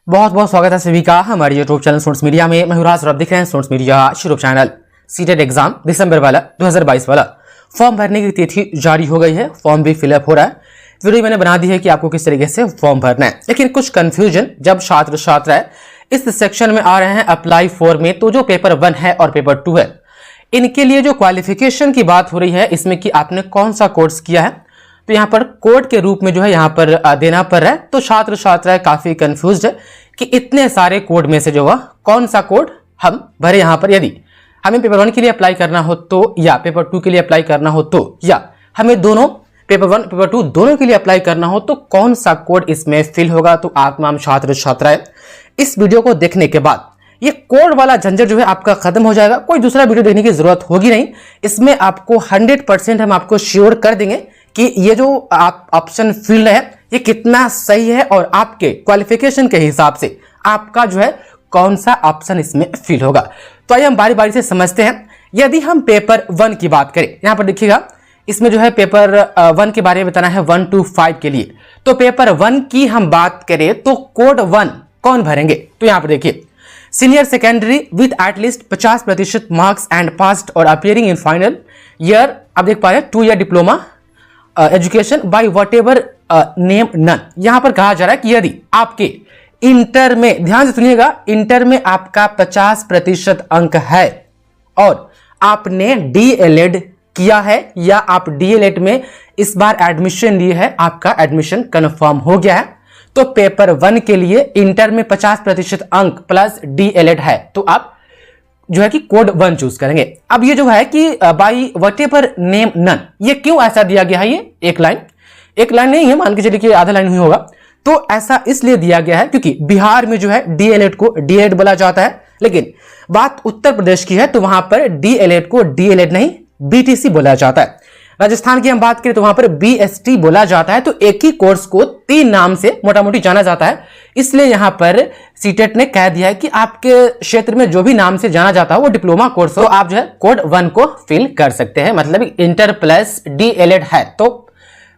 बहुत बहुत स्वागत है सभी का हमारे यूट्यूब चैनल स्टूडेंट्स मीडिया में। मैं राज और आप देख रहे हैं students media YouTube channel. CTET exam दिसंबर वाला 2022 वाला फॉर्म भरने की तिथि जारी हो गई है। फॉर्म भी फिलअप हो रहा है। वीडियो मैंने बना दी है कि आपको किस तरीके से फॉर्म भरना है, लेकिन कुछ कंफ्यूजन जब छात्र छात्राएं इस सेक्शन में आ रहे हैं अप्लाई फॉर में, तो जो पेपर 1 है और पेपर 2 है, इनके लिए जो क्वालिफिकेशन की बात हो रही है इसमें कि आपने कौन सा कोर्स किया है, तो यहाँ पर कोड के रूप में जो है यहाँ पर देना पड़ रहा है। तो छात्र छात्राएं काफी कंफ्यूज्ड है कि इतने सारे कोड में से जो है कौन सा कोड हम भरे। यहाँ पर यदि हमें पेपर 1 के लिए अप्लाई करना हो तो, या पेपर 2 के लिए अप्लाई करना हो तो, या हमें दोनों पेपर 1 पेपर 2 दोनों के लिए अप्लाई करना हो तो कौन सा कोड इसमें फिल होगा। तो आप तमाम छात्र छात्राएं इस वीडियो को देखने के बाद ये कोड वाला झंझट जो है आपका खत्म हो जाएगा। कोई दूसरा वीडियो देखने की जरूरत होगी नहीं। इसमें आपको 100% हम आपको श्योर कर देंगे कि ये जो आप ऑप्शन फिल है ये कितना सही है और आपके क्वालिफिकेशन के हिसाब से आपका जो है कौन सा ऑप्शन इसमें फिल होगा। तो आइए हम बारी बारी से समझते हैं। यदि हम पेपर 1 की बात करें, यहां पर देखिएगा इसमें जो है पेपर 1 के बारे में बताना है 1 to 5 के लिए। तो पेपर 1 की हम बात करें तो कोड 1 कौन भरेंगे, तो यहां पर देखिए senior secondary with at least 50% marks and passed और अपियरिंग इन फाइनल ईयर। आप देख पा रहे हैं 2 year diploma education by whatever name none. यहां पर कहा जा रहा है कि यदि आपके इंटर में, ध्यान से सुनिएगा, इंटर में आपका 50% अंक है और आपने डीएलएड किया है या आप डीएलएड में इस बार एडमिशन लिए है, आपका एडमिशन कंफर्म हो गया है, तो पेपर 1 के लिए इंटर में 50% अंक प्लस डीएलएड है तो आप जो है कि कोड 1 चूज करेंगे। अब ये जो है कि by whatever name none, ये क्यों ऐसा दिया गया है? ये एक लाइन नहीं है, मान के चलिए कि आधा लाइन हुई होगा। तो ऐसा इसलिए दिया गया है क्योंकि बिहार में जो है डीएलएड को डीएलएड बोला जाता है, लेकिन बात उत्तर प्रदेश की है तो वहां पर डीएलएड को डीएलएड नहीं बीटीसी बोला जाता है। राजस्थान की हम बात करें तो वहां पर बीएसटी बोला जाता है। तो एक ही कोर्स को 3 नाम से मोटा मोटी जाना जाता है, इसलिए यहां पर सीटेट ने कह दिया है कि आपके क्षेत्र में जो भी नाम से जाना जाता है वो डिप्लोमा कोर्स हो, तो आप जो है कोड 1 को फिल कर सकते हैं। मतलब इंटर प्लस डीएलएड है तो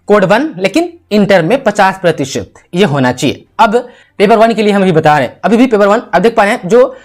कोड 1, लेकिन इंटर में 50% ये होना चाहिए। अब पेपर 1 के लिए हम अभी बता रहे हैं, अभी भी पेपर 1 अब देख पा रहे हैं जो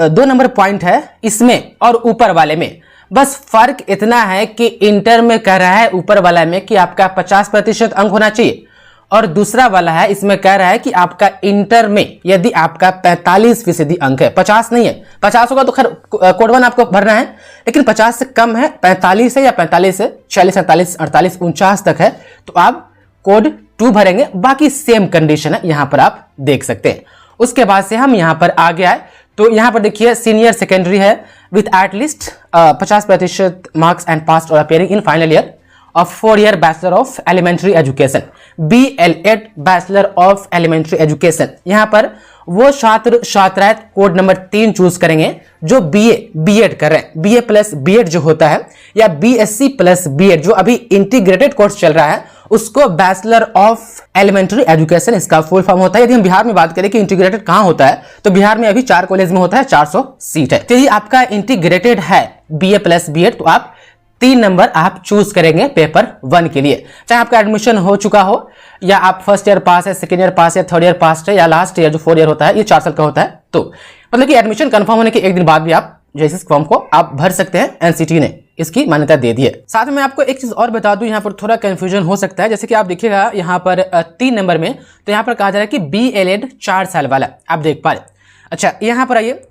2 नंबर पॉइंट है इसमें और ऊपर वाले में बस फर्क इतना है कि इंटर में कह रहा है ऊपर वाला में कि आपका 50% अंक होना चाहिए और दूसरा वाला है इसमें कह रहा है कि आपका इंटर में यदि आपका 45% अंक है, 50 नहीं है, 50 होगा तो खैर कोड 1 आपको भरना है, लेकिन 50 से कम है, 45 है या 45 से 46, 47, 48, 49 तक है तो आप कोड 2 भरेंगे। बाकी सेम कंडीशन है, यहां पर आप देख सकते हैं। उसके बाद से हम यहां पर आगे आए तो यहां पर देखिए सीनियर सेकेंडरी है with at least 50% marks and pass और appearing in final year of 4 year bachelor of elementary education, BElEd bachelor of elementary education. यहां पर वो छात्र छात्राएं कोड नंबर 3 चूज करेंगे जो बीएड कर रहे हैं। बीए प्लस बीएड जो होता है या बीएससी प्लस बीएड जो अभी इंटीग्रेटेड कोर्स चल रहा है उसको बैचलर ऑफ एलिमेंट्री एजुकेशन इसका फुल फॉर्म होता है। यदि हम बिहार में बात करें कि इंटीग्रेटेड कहां होता है तो बिहार में अभी 4 कॉलेज में होता है, 400 सीट है। तो यदि आपका इंटीग्रेटेड है बीए प्लस बीएड तो आप 3 नंबर आप चूज करेंगे पेपर 1 के लिए, चाहे आपका एडमिशन हो चुका हो या आप फर्स्ट ईयर पास है, सेकेंड ईयर पास है, थर्ड ईयर पास है या लास्ट ईयर जो 4 ईयर होता है ये 4 साल का होता है। तो मतलब कि एडमिशन कंफर्म होने के 1 दिन बाद भी आप जैसे इस फॉर्म को आप भर सकते हैं। एनसीटी ने इसकी मान्यता दे दी है। साथ में आपको एक चीज और बता दूं, यहाँ पर थोड़ा कंफ्यूजन हो सकता है। जैसे कि आप देखिएगा यहाँ पर 3 नंबर में तो यहाँ पर कहा जा रहा है कि बीएलएड 4 साल वाला, आप देख पा रहे। अच्छा यहाँ पर आइए,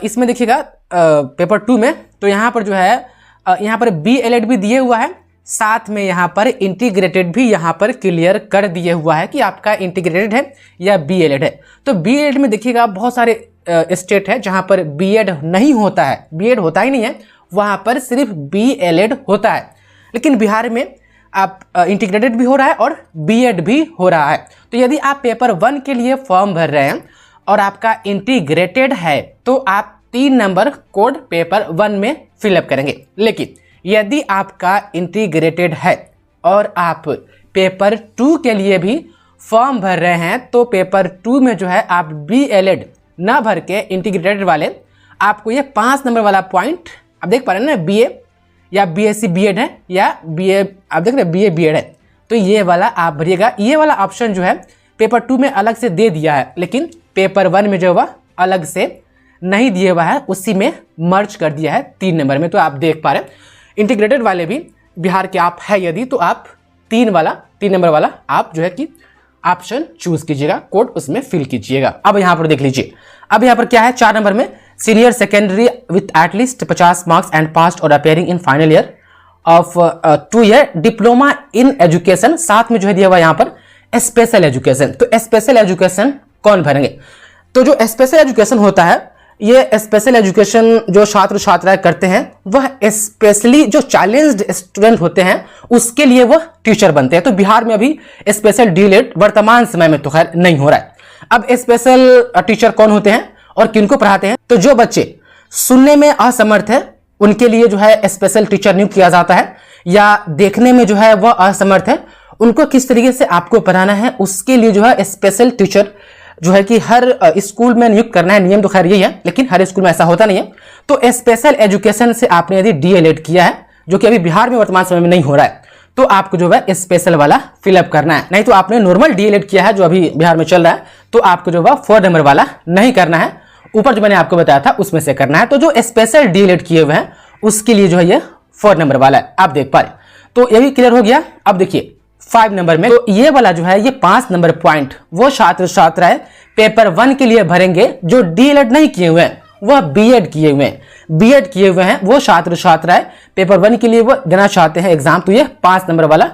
इसमें देखिएगा पेपर 2 में तो यहाँ पर जो है यहाँ पर बीएलएड भी दिए हुआ है, साथ में यहाँ पर इंटीग्रेटेड भी यहाँ पर क्लियर कर दिए हुआ है कि आपका इंटीग्रेटेड है या बीएलएड है। तो बीएलएड में देखिएगा बहुत सारे स्टेट है जहां पर बीएड नहीं होता है, बीएड होता ही नहीं है, वहां पर सिर्फ बीएलएड होता है। लेकिन बिहार में आप इंटीग्रेटेड भी हो रहा है और बीएड भी हो रहा है। तो यदि आप पेपर 1 के लिए फॉर्म भर रहे हैं और आपका इंटीग्रेटेड है तो आप 3 नंबर कोड पेपर 1 में फिलअप करेंगे। लेकिन यदि आपका इंटीग्रेटेड है और आप पेपर 2 के लिए भी फॉर्म भर रहे हैं तो पेपर 2 में जो है आप बीएलएड ना भर के इंटीग्रेटेड वाले आपको ये 5 नंबर वाला पॉइंट आप देख पा रहे हैं ना, बीए या बीएससी बीएड है या बीए, आप देख रहे हैं बीए बीएड है, तो ये वाला आप भरिएगा। ये वाला ऑप्शन जो है पेपर 2 में अलग से दे दिया है, लेकिन पेपर 1 में जो वह अलग से नहीं दिया हुआ है, उसी में मर्ज कर दिया है 3 नंबर में। तो आप देख पा रहे हैं इंटीग्रेटेड वाले भी बिहार के आप है यदि, तो आप 3 नंबर वाला आप जो है कि ऑप्शन चूज कीजिएगा, कोड उसमें फिल कीजिएगा। अब यहां पर देख लीजिए, अब यहां पर क्या है 4 नंबर में, senior secondary with at least 50 marks and passed और appearing in final year of 2 year diploma in education, साथ में जो है दिया हुआ यहां पर स्पेशल एजुकेशन। तो स्पेशल एजुकेशन कौन भरेंगे? तो जो स्पेशल एजुकेशन होता है, ये स्पेशल एजुकेशन जो छात्र छात्राएं करते हैं वह स्पेशली जो चैलेंज्ड स्टूडेंट होते हैं उसके लिए वह टीचर बनते हैं। तो बिहार में अभी स्पेशल डीएलएड वर्तमान समय में तो खैर नहीं हो रहा है। अब स्पेशल टीचर कौन होते हैं और किनको पढ़ाते हैं? तो जो बच्चे सुनने में असमर्थ है उनके लिए जो है स्पेशल टीचर नियुक्त किया जाता है, या देखने में जो है वह असमर्थ है उनको किस तरीके से आपको पढ़ाना है उसके लिए जो है स्पेशल टीचर जो है कि हर स्कूल में नियुक्त करना है। नियम तो खैर यही है, लेकिन हर स्कूल में ऐसा होता नहीं है। तो स्पेशल एजुकेशन से आपने यदि डीएलएड किया है, जो कि अभी बिहार में वर्तमान समय में नहीं हो रहा है, तो आपको जो है स्पेशल वाला फिलअप करना है। नहीं तो आपने नॉर्मल डीएलएड किया है जो अभी बिहार में चल रहा है, तो आपको जो है 4 नंबर वाला नहीं करना है, ऊपर जो मैंने आपको बताया था उसमें से करना है। तो जो स्पेशल डीएलएड किए हुए हैं उसके लिए जो है ये 4 नंबर वाला है, आप देख पा रहे। तो ये भी क्लियर हो गया। अब देखिए 5 नंबर में, तो ये वाला जो है ये 5 नंबर पॉइंट वो छात्र छात्राएं पेपर 1 के लिए भरेंगे जो डीएलएड नहीं किए हुए हैं, वह बीएड किए हुए हैं। बीएड किए हुए हैं वो छात्र छात्राएं पेपर 1 के लिए वो देना चाहते हैं एग्जाम, तो ये 5 नंबर वाला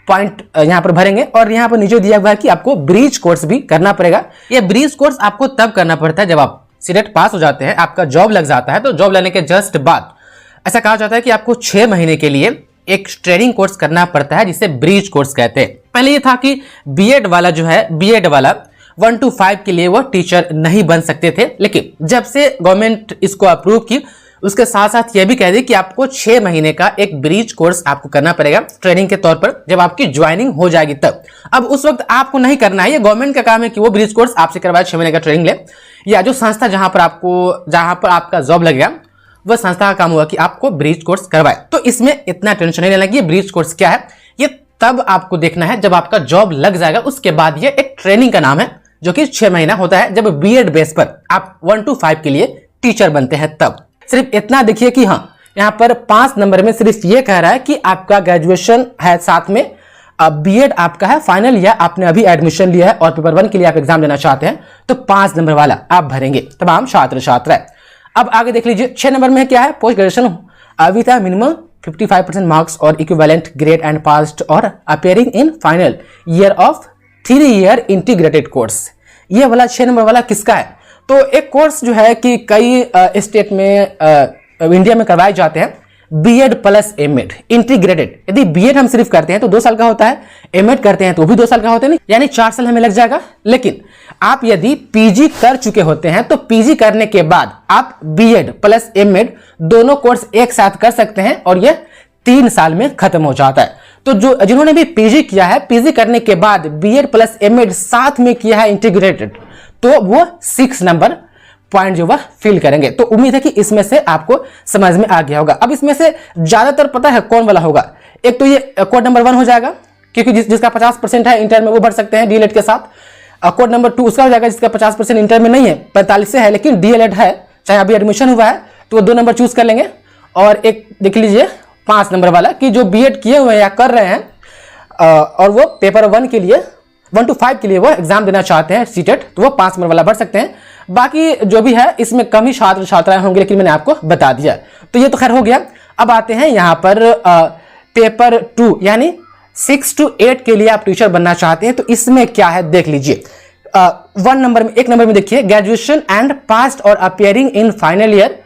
पॉइंट यहां पर भरेंगे। और यहां पर नीचे दिया हुआ है कि आपको ब्रीच कोर्स भी करना पड़ेगा। ये ब्रीच कोर्स आपको तब करना पड़ता है जब आप सीटेट पास हो जाते हैं, आपका जॉब लग जाता है। तो जॉब लेने के जस्ट बाद ऐसा कहा जाता है कि आपको 6 महीने के लिए एक ट्रेनिंग कोर्स करना पड़ता है जिसे ब्रीच कोर्स कहते हैं। पहले ये था कि बीएड वाला जो है, बीएड वाला 1 to 5 के लिए वो टीचर नहीं बन सकते थे, लेकिन जब से गवर्नमेंट इसको अप्रूव की उसके साथ साथ ये भी कह दी कि आपको 6 महीने का एक ब्रीच कोर्स आपको करना पड़ेगा ट्रेनिंग के तौर पर, जब आपकी ज्वाइनिंग हो जाएगी तब। अब उस वक्त आपको नहीं करना है, ये गवर्नमेंट का काम है कि वो ब्रीच कोर्स आपसे करवाए, 6 महीने का ट्रेनिंग ले, या जो संस्था जहां पर आपका जॉब लगेगा वह संस्था का काम होगा कि आपको ब्रीच कोर्स करवाए। तो इसमें इतना टेंशन नहीं लेना कि ये ब्रीच कोर्स क्या है, ये तब आपको देखना है जब आपका जॉब लग जाएगा। उसके बाद ये एक ट्रेनिंग का नाम है जो कि 6 महीना होता है, जब बीएड बेस पर आप 1 to 5 के लिए टीचर बनते हैं तब। सिर्फ इतना देखिए कि हाँ, यहाँ पर 5 नंबर में सिर्फ ये कह रहा है कि आपका ग्रेजुएशन है, साथ में बीएड आपका है फाइनल, या आपने अभी एडमिशन लिया है और पेपर 1 के लिए आप एग्जाम देना चाहते हैं, तो 5 नंबर वाला आप भरेंगे तमाम छात्र छात्राएं। अब आगे देख लीजिए 6 नंबर में क्या है, post graduation with minimum 55% marks और इक्विवेलेंट ग्रेड एंड पास्ड और appearing in final year of 3 year integrated course. ये वाला 6 नंबर वाला किसका है? तो एक कोर्स जो है कि कई स्टेट में इंडिया में करवाए जाते हैं, बीएड प्लस एमएड इंटीग्रेटेड। यदि बीएड हम सिर्फ करते हैं तो 2 साल का होता है, एमएड करते हैं तो भी 2 साल का होता है, नहीं यानी 4 साल हमें लग जाएगा। लेकिन आप यदि पीजी कर चुके होते हैं तो पीजी करने के बाद आप बीएड प्लस एमएड दोनों कोर्स एक साथ कर सकते हैं और यह 3 साल में खत्म हो जाता है। तो जिन्होंने भी पीजी किया है, पीजी करने के बाद बीएड प्लस एमएड साथ में किया है इंटीग्रेटेड, तो वो 6 नंबर पॉइंट जो वह फिल करेंगे। तो उम्मीद है कि इसमें से आपको समझ में आ गया होगा। अब इसमें से ज्यादातर पता है कौन वाला होगा, एक तो ये कोड नंबर 1 हो जाएगा, क्योंकि जिसका 50% है इंटर में वो भर सकते हैं डीएलएड के साथ। कोड नंबर 2 उसका हो जाएगा जिसका 50% इंटर में नहीं है, 45 से है लेकिन डीएलएड है, चाहे अभी एडमिशन हुआ है, तो 2 नंबर चूज कर लेंगे। और एक देख लीजिए 5 नंबर वाला कि जो बीएड किए हुए हैं या कर रहे हैं और वो पेपर 1 के लिए 1 to 5 के लिए वो एग्जाम देना चाहते हैं सीटेट, तो वो 5 नंबर वाला भर सकते हैं। बाकी जो भी है इसमें कम ही छात्र छात्राएं होंगे, लेकिन मैंने आपको बता दिया। तो ये तो खैर हो गया। अब आते हैं यहाँ पर पेपर 2 यानी 6 to 8 के लिए आप टीचर बनना चाहते हैं, तो इसमें क्या है देख लीजिए। 1 नंबर में, 1 नंबर में देखिए ग्रेजुएशन एंड पास्ड और अपियरिंग इन फाइनल ईयर,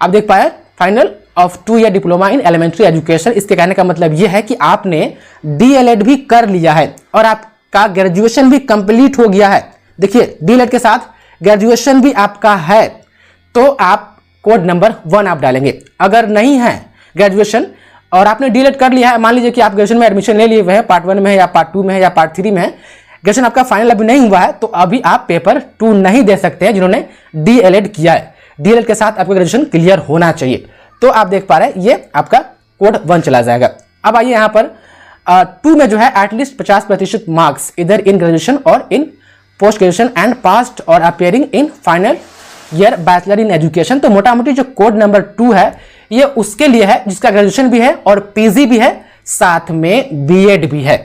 आप देख पाए final of 2 year diploma in elementary education. इसके कहने का मतलब यह है कि आपने डीएलएड भी कर लिया है और आपका ग्रेजुएशन भी कंप्लीट हो गया है। देखिए डीएलएड के साथ ग्रेजुएशन भी आपका है, तो आप कोड नंबर 1 आप डालेंगे। अगर नहीं है ग्रेजुएशन और आपने डीएलएड कर लिया है, मान लीजिए कि आप ग्रेजुएशन में एडमिशन ले लिए हुए हैं, पार्ट 1 में है या पार्ट 2 में है या पार्ट 3 में है, ग्रेजुएशन आपका फाइनल अभी नहीं हुआ है, तो अभी आप पेपर 2 नहीं दे सकते हैं जिन्होंने डीएलएड किया है। डीएलएड के साथ आपका ग्रेजुएशन क्लियर होना चाहिए। तो आप देख पा रहे हैं ये आपका कोड 1 चला जाएगा। अब आइए यहाँ पर 2 में जो है एटलीस्ट 50% मार्क्स इधर इन ग्रेजुएशन और इन पोस्ट ग्रेजुएशन एंड पास्ट और appearing in final year bachelor in education. तो मोटा मोटी जो कोड नंबर 2 है ये उसके लिए है जिसका ग्रेजुएशन भी है और पीजी भी है, साथ में बीएड भी है।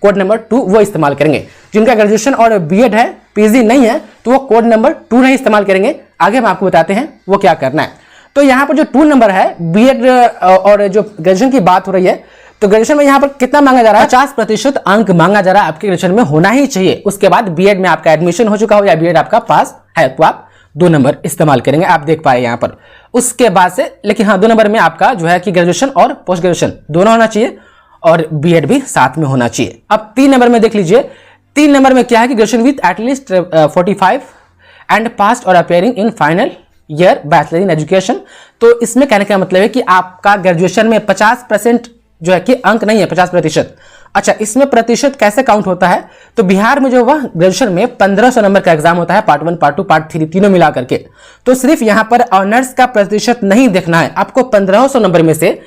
कोड नंबर 2 वो इस्तेमाल करेंगे। जिनका ग्रेजुएशन और बीएड है, पीजी नहीं है, तो वो कोड नंबर 2 नहीं इस्तेमाल करेंगे। आगे हम आपको बताते हैं वो क्या करना है। तो यहाँ पर जो 2 नंबर है, बीएड और जो ग्रेजुएशन की बात हो रही है, तो ग्रेजुएशन में यहाँ पर कितना मांगा जा रहा है? 50% अंक मांगा जा रहा है, आपके ग्रेजुएशन में होना ही चाहिए। उसके बाद बीएड में आपका एडमिशन हो चुका हो या बीएड आपका पास है तो आप 2 नंबर इस्तेमाल करेंगे, आप देख पाए यहाँ पर। उसके बाद से लेकिन हाँ 2 नंबर में आपका जो है कि ग्रेजुएशन और पोस्ट ग्रेजुएशन दोनों होना चाहिए और बीएड भी साथ में होना चाहिए। अब 3 नंबर में देख लीजिए। 3 नंबर में क्या है कि graduation with at least 45 and passed और appearing in final year bachelor in education. तो इसमें कहने का मतलब है कि आपका ग्रेजुएशन में 50% जो है कि अंक नहीं है, 50%। अच्छा, इसमें प्रतिशत कैसे काउंट होता है? तो बिहार में जो वह ग्रेजुएशन में 1500 नंबर का एग्जाम होता है, पार्ट 1, पार्ट 2, पार्ट 3 तीनों मिला करके। तो सिर्फ यहां पर ऑनर्स का प्रतिशत नहीं देखना है, आपको 1500 नंबर में से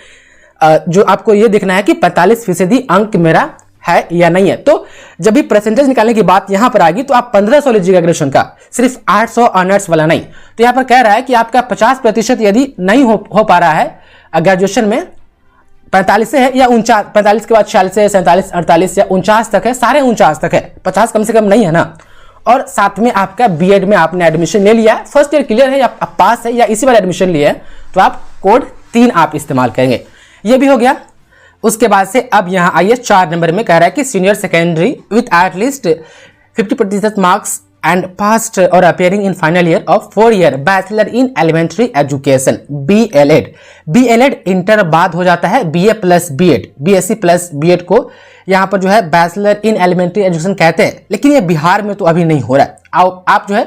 जो आपको यह देखना है कि 45% अंक मेरा है या नहीं है। तो जब भी परसेंटेज निकालने की बात यहां पर आएगी तो आप 1500 लीजिएगा ग्रेजुएशन का, सिर्फ 800 ऑनर्स वाला नहीं। तो यहां पर कह रहा है कि आपका 50% यदि नहीं हो पा रहा है ग्रेजुएशन में, 45 से है या 49, 45 के बाद 46 है, 47, 48 या 49 तक है, सारे 49 तक है, 50 कम से कम नहीं है ना। और साथ में आपका बीएड में आपने एडमिशन ले लिया है, फर्स्ट ईयर क्लियर है या आप पास है या इसी बार एडमिशन लिया है, तो आप कोड 3 आप इस्तेमाल करेंगे। ये भी हो गया। उसके बाद से अब यहां आइए 4 नंबर में कह रहा है कि senior secondary with at least 50% marks and passed or appearing in final year of 4-year bachelor in elementary education BLED। BLED inter बाद हो जाता है BA plus BEd, BSc plus BEd को यहाँ पर जो है बैचलर इन एलिमेंट्री एजुकेशन कहते हैं। लेकिन ये बिहार में तो अभी नहीं हो रहा है। आप जो है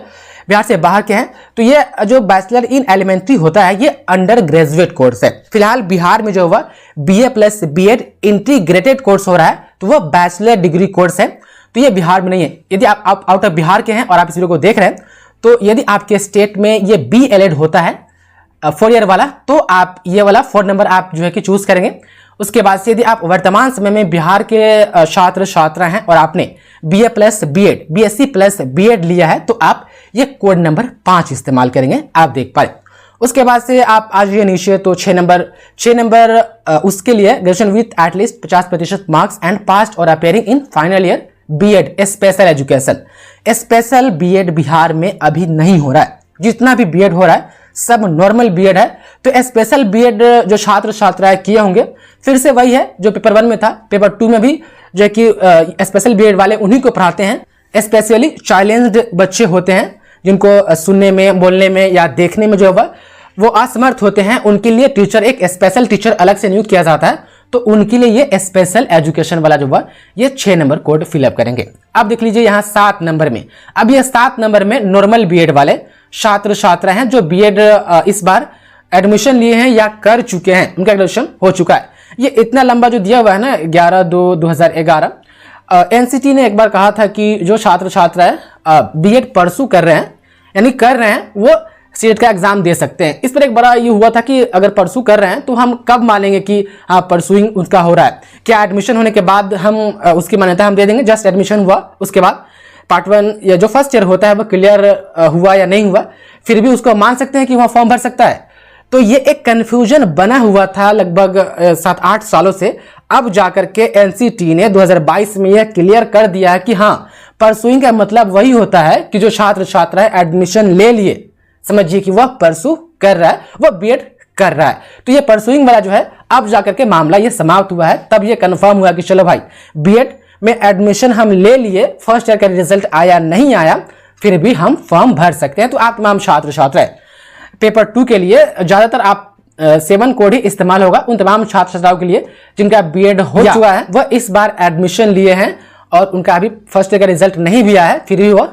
बिहार से बाहर के हैं तो ये जो बैचलर इन एलिमेंट्री होता है ये अंडर ग्रेजुएट कोर्स है। फिलहाल बिहार में जो हुआ BA plus BEd integrated course हो रहा है, तो वह बैचलर डिग्री कोर्स है। तो ये बिहार में नहीं है। यदि आप आउट ऑफ बिहार के हैं और आप इस वीडियो को देख रहे हैं, तो यदि आपके स्टेट में ये BLED होता है 4 ईयर वाला, तो आप ये वाला 4 नंबर आप जो है कि चूज करेंगे। उसके बाद से यदि आप वर्तमान समय में बिहार के छात्र छात्रा हैं और आपने BA plus BEd, BSc plus BEd लिया है, तो आप ये कोड नंबर 5 इस्तेमाल करेंगे, आप देख पाए। उसके बाद से आप आ जाइए नीचे, तो 6 नंबर उसके लिए graduation with at least 50% marks and passed और appearing in final year BEd special education. Special BEd Bihar में अभी नहीं हो रहा है। जितना भी बीएड हो रहा है सब नॉर्मल बीएड है। तो स्पेशल बीएड जो छात्र छात्राएं किए होंगे, फिर से वही है जो पेपर 1 में था, पेपर 2 में भी जो है कि स्पेशल बीएड वाले उन्हीं को पढ़ाते हैं। स्पेशली चैलेंज्ड बच्चे होते हैं जिनको सुनने में, बोलने में या देखने में जो है वो असमर्थ होते हैं, उनके लिए टीचर, एक स्पेशल टीचर अलग से नियुक्त किया जाता है। तो उनके लिए ये स्पेशल एजुकेशन वाला जो हुआ ये 6 नंबर कोड फिलअप करेंगे। अब देख लीजिए यहाँ 7 नंबर में, अब ये 7 नंबर में नॉर्मल बीएड वाले छात्र छात्रा हैं जो बीएड इस बार एडमिशन लिए हैं या कर चुके हैं, उनका एडमिशन हो चुका है। ये इतना लंबा जो दिया हुआ है ना 11/2/2011, एनसीटी ने एक बार कहा था कि जो छात्र छात्रा है बीएड परसू कर रहे हैं, यानी कर रहे हैं, वो सीट का एग्जाम दे सकते हैं। इस पर एक बड़ा ये हुआ था कि अगर परसू कर रहे हैं तो हम कब मानेंगे कि हाँ परसुइंग उसका हो रहा है, क्या एडमिशन होने के बाद हम उसकी मान्यता हम दे देंगे? जस्ट एडमिशन हुआ, उसके बाद पार्ट 1 या जो फर्स्ट ईयर होता है वो क्लियर हुआ या नहीं हुआ, फिर भी उसको मान सकते हैं कि वह फॉर्म भर सकता है। तो ये एक कंफ्यूजन बना हुआ था लगभग 7-8 सालों से। अब जाकर के एनसीटी ने 2022 में यह क्लियर कर दिया है कि हाँ परसुइंग का मतलब वही होता है कि जो छात्र छात्रा एडमिशन ले लिए, समझिए कि वह परसू कर रहा है, वह बीएड कर रहा है। तो ये परसुइंग वाला जो है अब जाकर के मामला ये समाप्त हुआ है। तब ये कंफर्म हुआ कि चलो भाई बीएड में एडमिशन हम ले लिए, फर्स्ट ईयर का रिजल्ट आया नहीं आया, फिर भी हम फॉर्म भर सकते हैं। तो आप तमाम छात्र छात्राएं पेपर 2 के लिए ज्यादातर आप 7 कोड ही इस्तेमाल होगा उन तमाम छात्र छात्राओं के लिए जिनका बीएड हो चुका है, वह इस बार एडमिशन लिए हैं और उनका अभी फर्स्ट ईयर का रिजल्ट नहीं भी आया है, फिर भी वह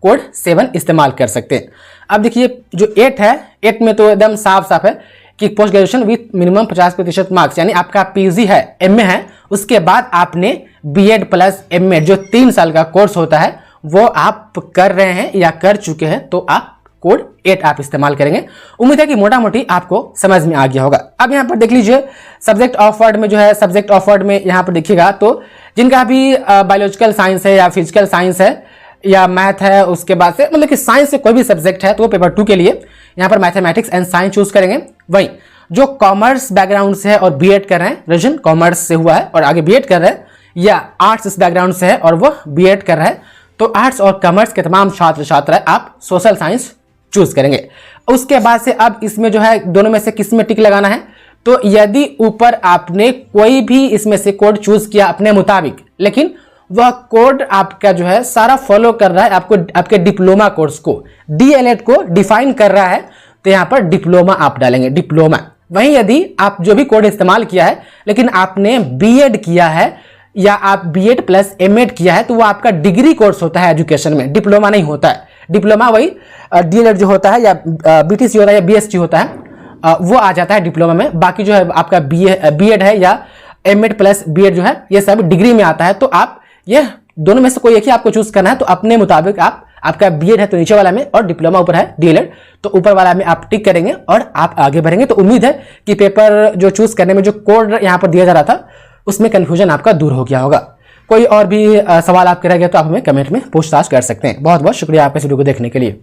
कोड 7 इस्तेमाल कर सकते हैं। अब देखिए जो 8 है, 8 में तो एकदम साफ साफ है कि post graduation with minimum 50% marks, यानी आपका पीजी है, एमए है, उसके बाद आपने बीएड प्लस एमए जो 3 साल का कोर्स होता है वो आप कर रहे हैं या कर चुके हैं, तो आप कोड 8 आप इस्तेमाल करेंगे। उम्मीद है कि मोटा मोटी आपको समझ में आ गया होगा। अब यहाँ पर देख लीजिए सब्जेक्ट ऑफ वर्ड में जो है, सब्जेक्ट ऑफ वर्ड में यहाँ पर देखिएगा तो जिनका भी बायोलॉजिकल साइंस है या फिजिकल साइंस है, या मैथ है, उसके बाद से मतलब कि साइंस से कोई भी सब्जेक्ट है तो वो पेपर 2 के लिए यहाँ पर मैथमेटिक्स एंड साइंस चूज करेंगे। वहीं जो कॉमर्स बैकग्राउंड से है और बीएड कर रहे हैं, रिविजन कॉमर्स से हुआ है और आगे बीएड कर रहे हैं, या आर्ट्स इस बैकग्राउंड से है और वो बीएड कर रहा है, तो आर्ट्स और कॉमर्स के तमाम छात्र छात्राएं आप सोशल साइंस चूज करेंगे। उसके बाद से अब इसमें जो है दोनों में से किस में टिक लगाना है, तो यदि ऊपर आपने कोई भी इसमें से कोड चूज किया अपने मुताबिक, लेकिन वह कोड आपका जो है सारा फॉलो कर रहा है आपको आपके डिप्लोमा कोर्स को, डीएलएड को डिफाइन कर रहा है, तो यहां पर डिप्लोमा आप डालेंगे, डिप्लोमा। वहीं यदि आप जो भी कोड इस्तेमाल किया है लेकिन आपने बीएड किया है या आप बीएड प्लस एमएड किया है, तो वो आपका डिग्री कोर्स होता है एजुकेशन में, डिप्लोमा नहीं होता है। डिप्लोमा वही डीएलएड जो होता है या बीटीसी होता है या बीएससी होता है, वो आ जाता है डिप्लोमा में। बाकी जो है आपका बीएड है या एमएड प्लस बीएड जो है ये सब डिग्री में आता है। तो आप ये दोनों में से कोई एक ही आपको चूज करना है, तो अपने मुताबिक आप, आपका बीएड है तो नीचे वाला में और डिप्लोमा ऊपर है डीएलएड, तो ऊपर वाला में आप टिक करेंगे और आप आगे बढ़ेंगे। तो उम्मीद है कि पेपर जो चूज करने में जो कोड यहाँ पर दिया जा रहा था उसमें कंफ्यूजन आपका दूर हो गया होगा। कोई और भी सवाल आपके रह गए तो आप हमें कमेंट में पूछताछ कर सकते हैं। बहुत बहुत शुक्रिया आपके इस वीडियो को देखने के लिए।